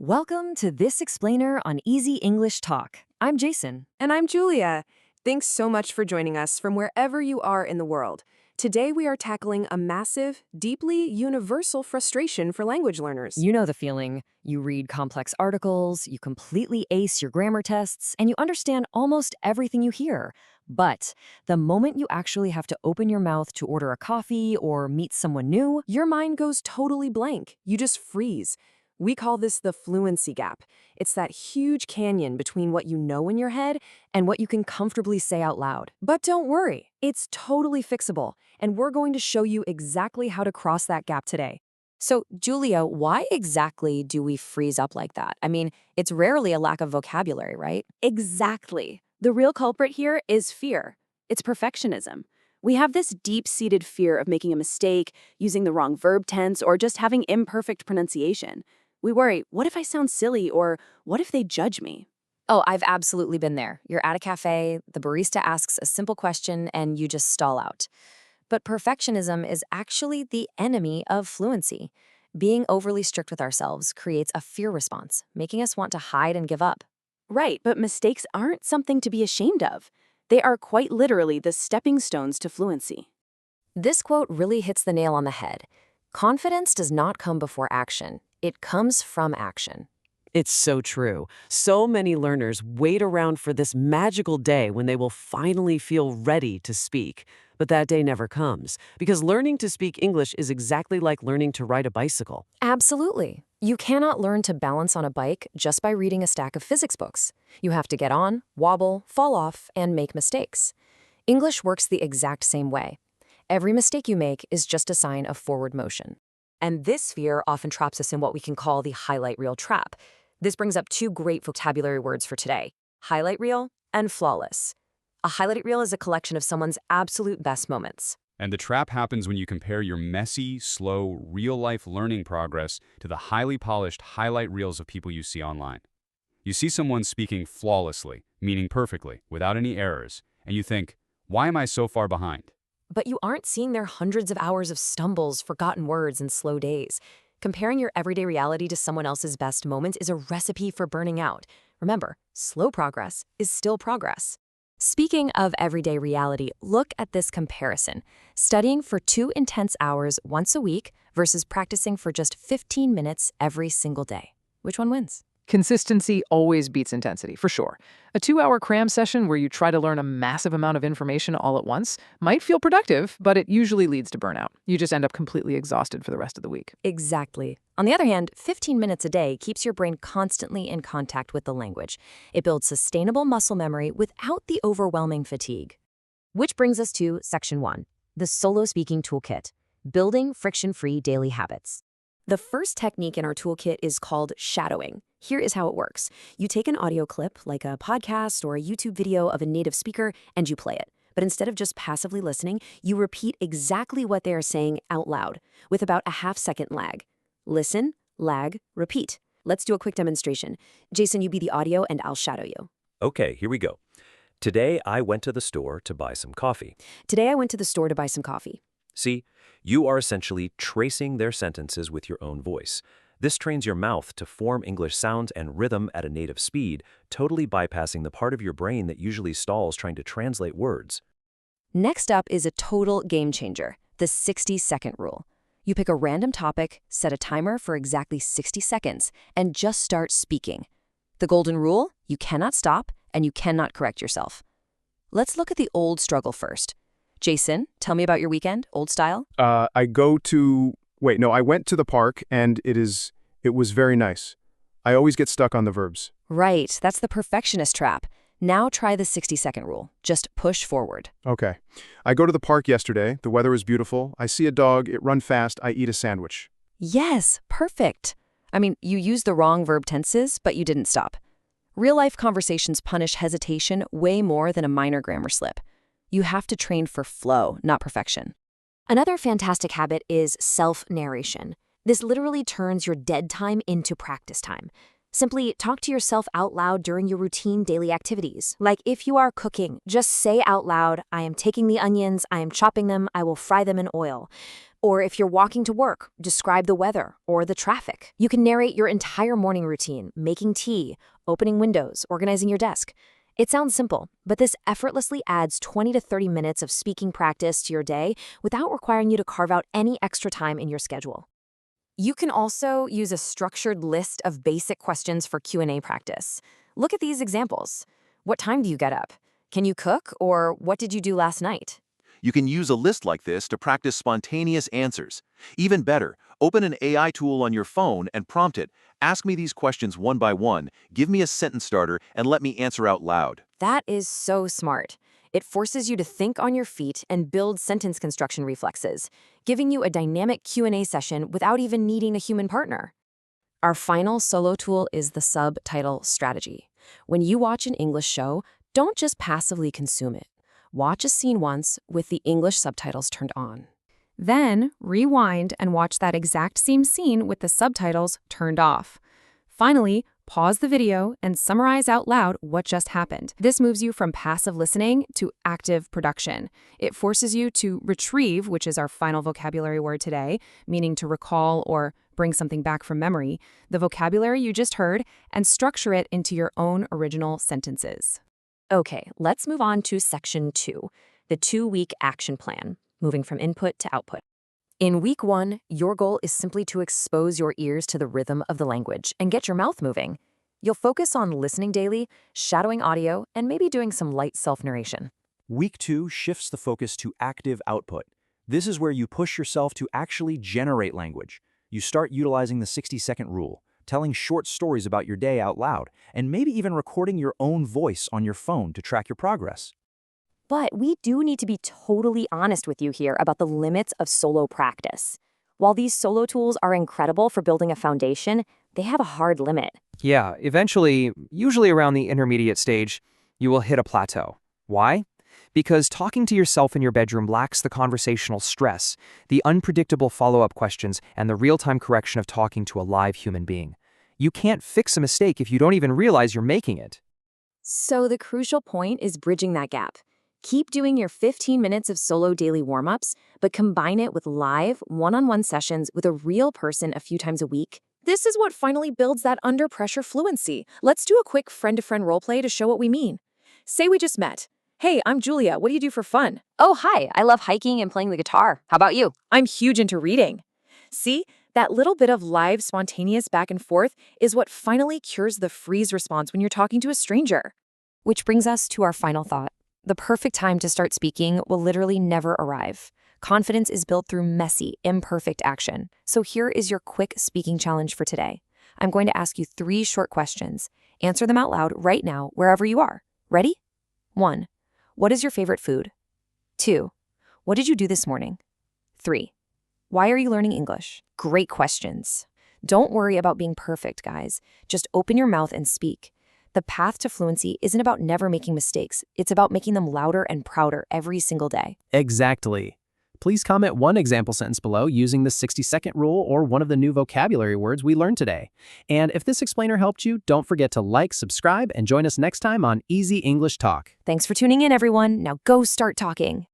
Welcome to This Explainer on Easy English Talk. I'm Jason. And I'm Julia. Thanks so much for joining us from wherever you are in the world. Today we are tackling a massive, deeply universal frustration for language learners. You know the feeling. You read complex articles, you completely ace your grammar tests, and you understand almost everything you hear. But the moment you actually have to open your mouth to order a coffee or meet someone new, Your mind goes totally blank. You just freeze. We call this the fluency gap. It's that huge canyon between what you know in your head and what you can comfortably say out loud. But don't worry, it's totally fixable, and we're going to show you exactly how to cross that gap today. So, Julia, why exactly do we freeze up like that? I mean, it's rarely a lack of vocabulary, right? Exactly. The real culprit here is fear. It's perfectionism. We have this deep-seated fear of making a mistake, using the wrong verb tense, or just having imperfect pronunciation. We worry, what if I sound silly, or what if they judge me? Oh, I've absolutely been there. You're at a cafe, the barista asks a simple question, and you just stall out. But perfectionism is actually the enemy of fluency. Being overly strict with ourselves creates a fear response, making us want to hide and give up. Right, but mistakes aren't something to be ashamed of. They are quite literally the stepping stones to fluency. This quote really hits the nail on the head. Confidence does not come before action. It comes from action. It's so true. So many learners wait around for this magical day when they will finally feel ready to speak. But that day never comes, because learning to speak English is exactly like learning to ride a bicycle. Absolutely. You cannot learn to balance on a bike just by reading a stack of physics books. You have to get on, wobble, fall off, and make mistakes. English works the exact same way. Every mistake you make is just a sign of forward motion. And this fear often traps us in what we can call the highlight reel trap. This brings up two great vocabulary words for today: highlight reel and flawless. A highlight reel is a collection of someone's absolute best moments. And the trap happens when you compare your messy, slow, real-life learning progress to the highly polished highlight reels of people you see online. You see someone speaking flawlessly, meaning perfectly, without any errors, and you think, why am I so far behind? But you aren't seeing their hundreds of hours of stumbles, forgotten words, and slow days. Comparing your everyday reality to someone else's best moments is a recipe for burning out. Remember, slow progress is still progress. Speaking of everyday reality, look at this comparison. Studying for 2 intense hours once a week versus practicing for just 15 minutes every single day. Which one wins? Consistency always beats intensity, for sure. A 2-hour cram session where you try to learn a massive amount of information all at once might feel productive, but it usually leads to burnout. You just end up completely exhausted for the rest of the week. Exactly. On the other hand, 15 minutes a day keeps your brain constantly in contact with the language. It builds sustainable muscle memory without the overwhelming fatigue. Which brings us to Section 1, the Solo Speaking Toolkit, Building Friction-Free Daily Habits. The first technique in our toolkit is called shadowing. Here is how it works. You take an audio clip, like a podcast or a YouTube video of a native speaker, and you play it. But instead of just passively listening, you repeat exactly what they are saying out loud, with about a half-second lag. Listen, lag, repeat. Let's do a quick demonstration. Jason, you be the audio and I'll shadow you. Okay, here we go. Today, I went to the store to buy some coffee. Today I went to the store to buy some coffee. See, you are essentially tracing their sentences with your own voice. This trains your mouth to form English sounds and rhythm at a native speed, totally bypassing the part of your brain that usually stalls trying to translate words. Next up is a total game changer, the 60-second rule. You pick a random topic, set a timer for exactly 60 seconds, and just start speaking. The golden rule: you cannot stop and you cannot correct yourself. Let's look at the old struggle first. Jason, tell me about your weekend, old style. I went to the park, and it was very nice. I always get stuck on the verbs. Right, that's the perfectionist trap. Now try the 60-second rule. Just push forward. Okay. I go to the park yesterday. The weather is beautiful. I see a dog. It run fast. I eat a sandwich. Yes, perfect. I mean, you used the wrong verb tenses, but you didn't stop. Real-life conversations punish hesitation way more than a minor grammar slip. You have to train for flow, not perfection. Another fantastic habit is self-narration. This literally turns your dead time into practice time. Simply talk to yourself out loud during your routine daily activities. Like if you are cooking, just say out loud, I am taking the onions, I am chopping them, I will fry them in oil. Or if you're walking to work, describe the weather or the traffic. You can narrate your entire morning routine, making tea, opening windows, organizing your desk. It sounds simple, but this effortlessly adds 20 to 30 minutes of speaking practice to your day without requiring you to carve out any extra time in your schedule. You can also use a structured list of basic questions for Q&A practice. Look at these examples. What time do you get up? Can you cook? Or what did you do last night? You can use a list like this to practice spontaneous answers. Even better, open an AI tool on your phone and prompt it, ask me these questions one by one, give me a sentence starter, and let me answer out loud. That is so smart. It forces you to think on your feet and build sentence construction reflexes, giving you a dynamic Q&A session without even needing a human partner. Our final solo tool is the subtitle strategy. When you watch an English show, don't just passively consume it. Watch a scene once with the English subtitles turned on. Then rewind and watch that exact same scene with the subtitles turned off. Finally, pause the video and summarize out loud what just happened. This moves you from passive listening to active production. It forces you to retrieve, which is our final vocabulary word today, meaning to recall or bring something back from memory, the vocabulary you just heard, and structure it into your own original sentences. Okay, let's move on to section 2, the 2-week action plan, moving from input to output. In week 1, your goal is simply to expose your ears to the rhythm of the language and get your mouth moving. You'll focus on listening daily, shadowing audio, and maybe doing some light self-narration. Week 2 shifts the focus to active output. This is where you push yourself to actually generate language. You start utilizing the 60-second rule, telling short stories about your day out loud, and maybe even recording your own voice on your phone to track your progress. But we do need to be totally honest with you here about the limits of solo practice. While these solo tools are incredible for building a foundation, they have a hard limit. Yeah, eventually, usually around the intermediate stage, you will hit a plateau. Why? Because talking to yourself in your bedroom lacks the conversational stress, the unpredictable follow-up questions, and the real-time correction of talking to a live human being. You can't fix a mistake if you don't even realize you're making it. So the crucial point is bridging that gap. Keep doing your 15 minutes of solo daily warm-ups, but combine it with live, one-on-one sessions with a real person a few times a week. This is what finally builds that under-pressure fluency. Let's do a quick friend-to-friend roleplay to show what we mean. Say we just met. Hey, I'm Julia. What do you do for fun? Oh, hi. I love hiking and playing the guitar. How about you? I'm huge into reading. See, that little bit of live, spontaneous back and forth is what finally cures the freeze response when you're talking to a stranger. Which brings us to our final thought. The perfect time to start speaking will literally never arrive. Confidence is built through messy, imperfect action. So here is your quick speaking challenge for today. I'm going to ask you 3 short questions. Answer them out loud right now, wherever you are. Ready? 1. What is your favorite food? 2. What did you do this morning? 3. Why are you learning English? Great questions. Don't worry about being perfect, guys. Just open your mouth and speak. The path to fluency isn't about never making mistakes. It's about making them louder and prouder every single day. Exactly. Please comment one example sentence below using the 60-second rule or one of the new vocabulary words we learned today. And if this explainer helped you, don't forget to like, subscribe, and join us next time on Easy English Talk. Thanks for tuning in, everyone. Now go start talking.